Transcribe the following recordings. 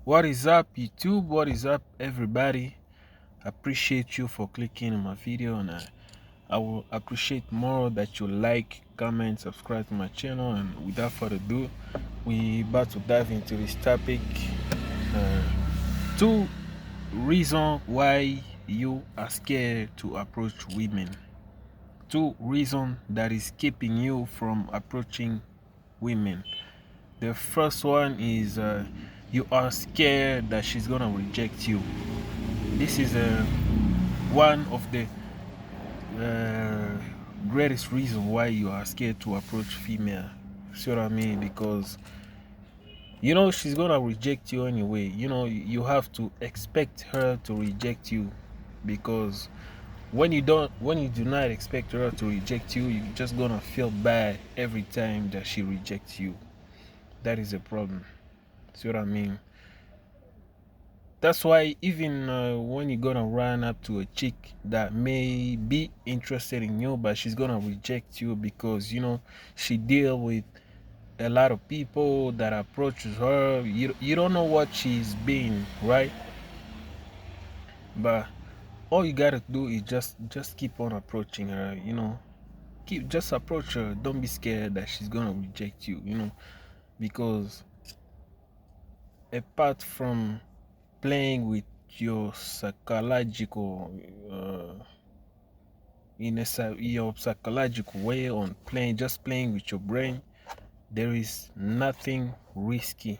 What is up, YouTube? What is up, everybody? Appreciate you for clicking on my video, and I will appreciate more that you like, comment, subscribe to my channel. And without further ado, we about to dive into this topic. Uh, Two reasons why you are scared to approach women. Two reasons that is keeping you from approaching women. The first one is you are scared that she's gonna reject you. This is one of the uh, greatest reason why you are scared to approach female. See what I mean? Because you know she's gonna reject you anyway. You know you have to expect her to reject you, because when you do not expect her to reject you, you're just gonna feel bad every time that she rejects you. That is a problem. See what I mean? That's why even when you're gonna run up to a chick that may be interested in you, but she's gonna reject you because you know she deal with a lot of people that approaches her. You don't know what she's been, right? But all you gotta do is just keep on approaching her. You know, just approach her. Don't be scared that she's gonna reject you. You know, because apart from playing with your psychological your psychological way on playing, just playing with your brain, there is nothing risky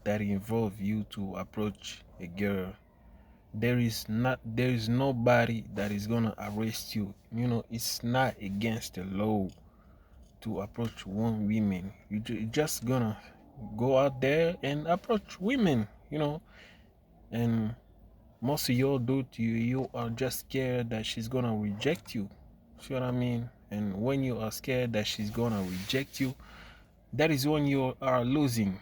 that involve you to approach a girl. There is nobody that is gonna arrest you. You know, it's not against the law to approach one women. You're just gonna go out there and approach women, you know. And most of y'all do to you are just scared that she's gonna reject you. See what I mean? And when you are scared that she's gonna reject you, that is when you are losing.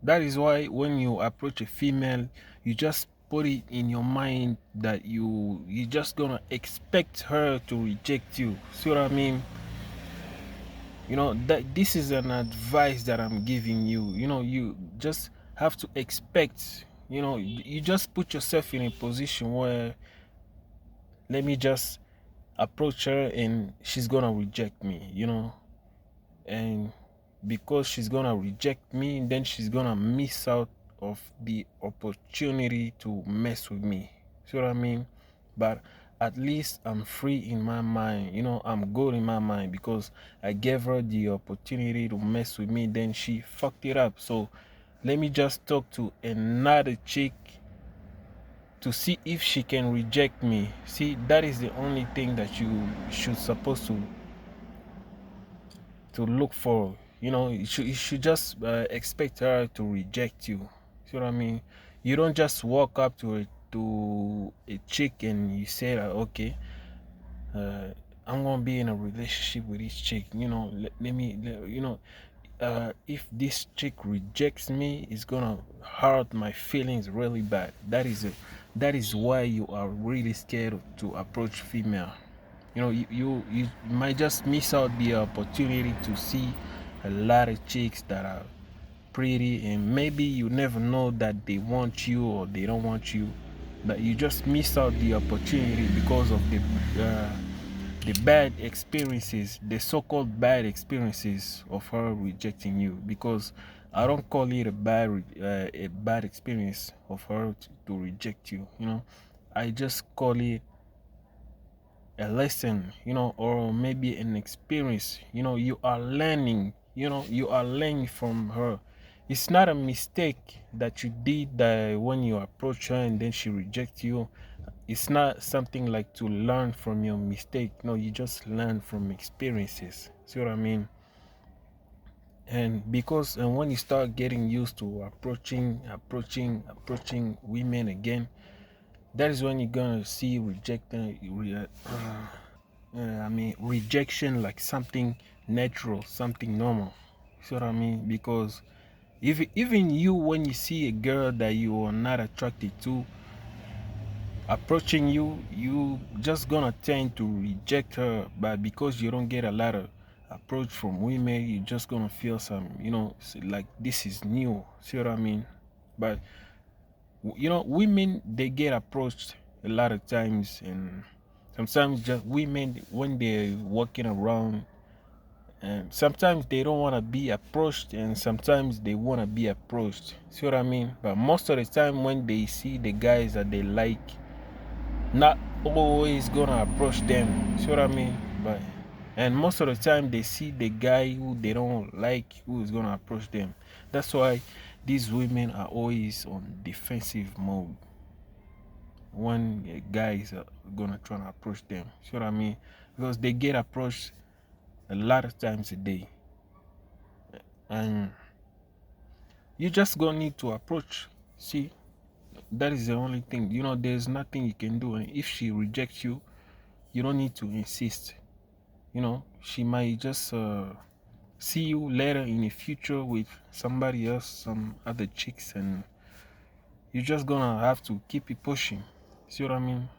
That is why when you approach a female, you just put it in your mind that you just gonna expect her to reject you. See what I mean? You know that this is an advice that I'm giving you. You know, you just have to expect. You know, you just put yourself in a position where, let me just approach her and she's gonna reject me. You know, and because she's gonna reject me, then she's gonna miss out of the opportunity to mess with me. See what I mean? But at least I'm free in my mind. You know, I'm good in my mind because I gave her the opportunity to mess with me, then she fucked it up. So let me just talk to another chick to see if she can reject me. See, that is the only thing that you should supposed to look for. You know, you should just expect her to reject you. See what I mean? You don't just walk up to a chick and you say that, okay, uh, I'm gonna be in a relationship with this chick. You know, you know, if this chick rejects me, it's gonna hurt my feelings really bad. That is why you are really scared to approach female. You know, you might just miss out the opportunity to see a lot of chicks that are pretty, and maybe you never know that they want you or they don't want you, but you just miss out the opportunity because of the bad experiences, the so-called bad experiences of her rejecting you. Because I don't call it a bad experience of her to reject you. You know, I just call it a lesson, you know, or maybe an experience. You know, you are learning. You know, you are learning from her. It's not a mistake that you did when you approach her and then she rejects you. It's not something like to learn from your mistake. No, you just learn from experiences. See what I mean? And because and when you start getting used to approaching women again, that is when you're gonna see rejection like something natural, something normal. See what I mean? Because if even you, when you see a girl that you are not attracted to approaching you, you just gonna tend to reject her, but because you don't get a lot of approach from women, you're just gonna feel some, like this is new. See what I mean? But women, they get approached a lot of times, and sometimes just women when they're walking around, and sometimes they don't want to be approached, and sometimes they want to be approached. See what I mean? But most of the time, when they see the guys that they like, not always gonna approach them. See what I mean? But and most of the time they see the guy who they don't like who is gonna approach them. That's why these women are always on defensive mode when guys are gonna try to approach them. See what I mean? Because they get approached a lot of times a day, and you just gonna need to approach. See, that is the only thing. There's nothing you can do, and if she rejects you, you don't need to insist. She might just see you later in the future with somebody else, some other chicks, and you're just gonna have to keep it pushing. See what I mean?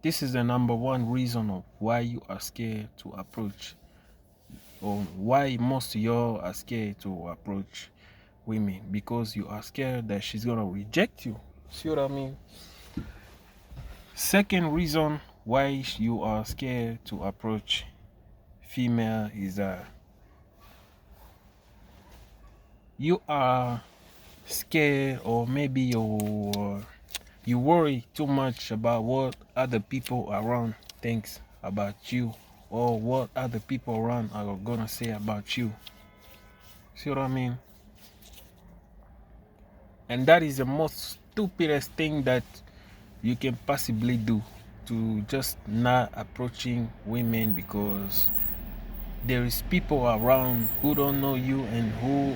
This is the number one reason of why you are scared to approach, or why most of y'all are scared to approach women, because you are scared that she's gonna reject you. See what I mean? Second reason why you are scared to approach female is that you are scared, or maybe you worry too much about what other people around thinks about you, or what other people around are gonna say about you. See what I mean? And that is the most stupidest thing that you can possibly do, to just not approaching women, because there is people around who don't know you, and who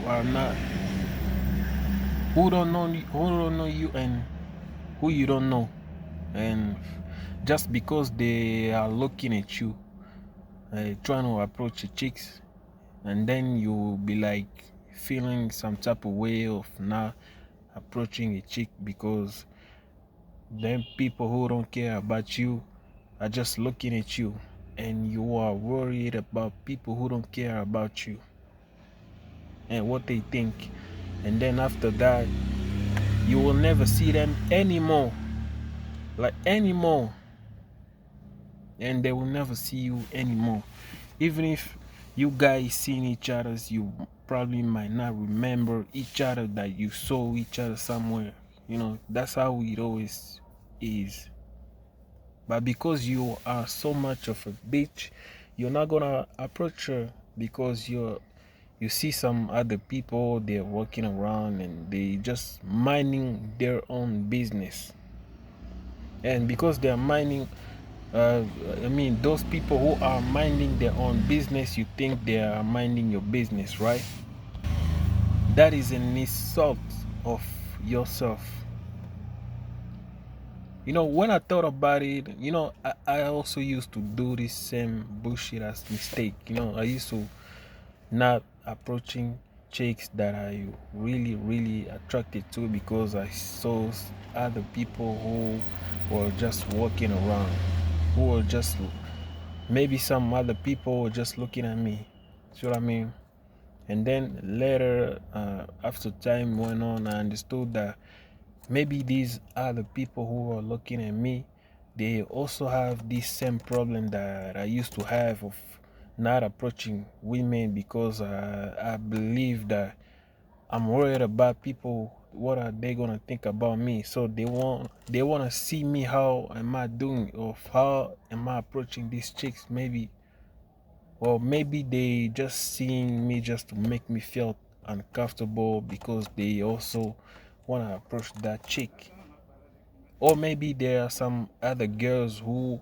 don't know you, and who you don't know. And just because they are looking at you, trying to approach the chicks, and then you'll be like feeling some type of way of not approaching a chick, because then people who don't care about you are just looking at you, and you are worried about people who don't care about you and what they think. And then after that, you will never see them anymore, and they will never see you anymore. Even if you guys seen each other, you probably might not remember each other, that you saw each other somewhere. That's how it always is. But because you are so much of a bitch, you're not gonna approach her, because you see some other people, they're walking around and they just minding their own business. And because they're minding, those people who are minding their own business, you think they are minding your business, right? That is an insult of yourself. When I thought about it, I also used to do this same bullshit as mistake. I used to not approaching chicks that I really, really attracted to, because I saw other people who were just walking around, who were just, maybe some other people were just looking at me. See what I mean? And then later, after time went on, I understood that maybe these other people who are looking at me, they also have this same problem that I used to have of not approaching women, because I believe that I'm worried about people, what are they gonna think about me. So they want to see me, how am I doing, or how am I approaching these chicks, maybe. Or maybe they just seeing me just to make me feel uncomfortable, because they also want to approach that chick. Or maybe there are some other girls who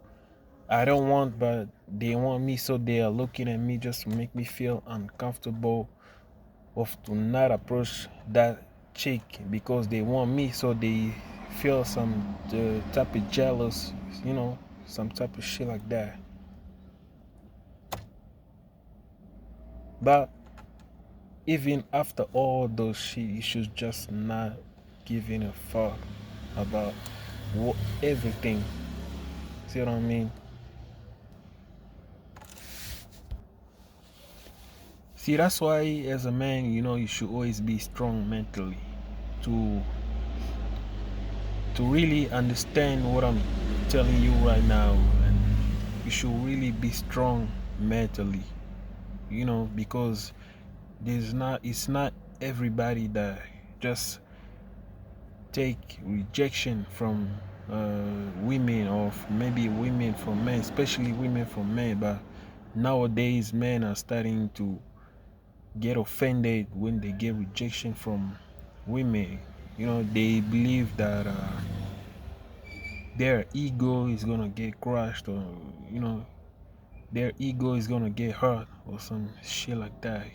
I don't want, but they want me, so they are looking at me just to make me feel uncomfortable, of to not approach that chick, because they want me, so they feel some type of jealous, some type of shit like that. But even after all those shit, you should just not giving a fuck about everything. See what I mean? See, that's why as a man, you should always be strong mentally to really understand what I'm telling you right now. And you should really be strong mentally, because it's not everybody that just take rejection from women, or maybe women from men, especially women from men. But nowadays men are starting to get offended when they get rejection from women. They believe that their ego is gonna get crushed, or their ego is gonna get hurt, or some shit like that.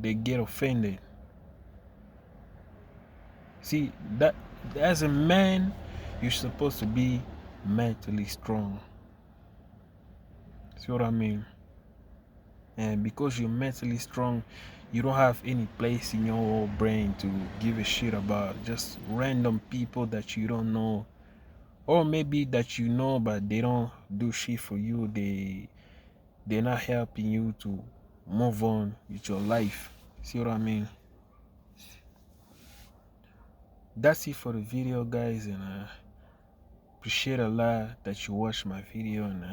They get offended. See, that as a man, you're supposed to be mentally strong. See what I mean? And because you're mentally strong, you don't have any place in your brain to give a shit about just random people that you don't know, or maybe that you know but they don't do shit for you. They're not helping you to move on with your life. See what I mean? That's it for the video, guys, and appreciate a lot that you watched my video, and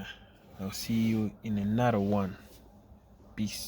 I'll see you in another one. Peace.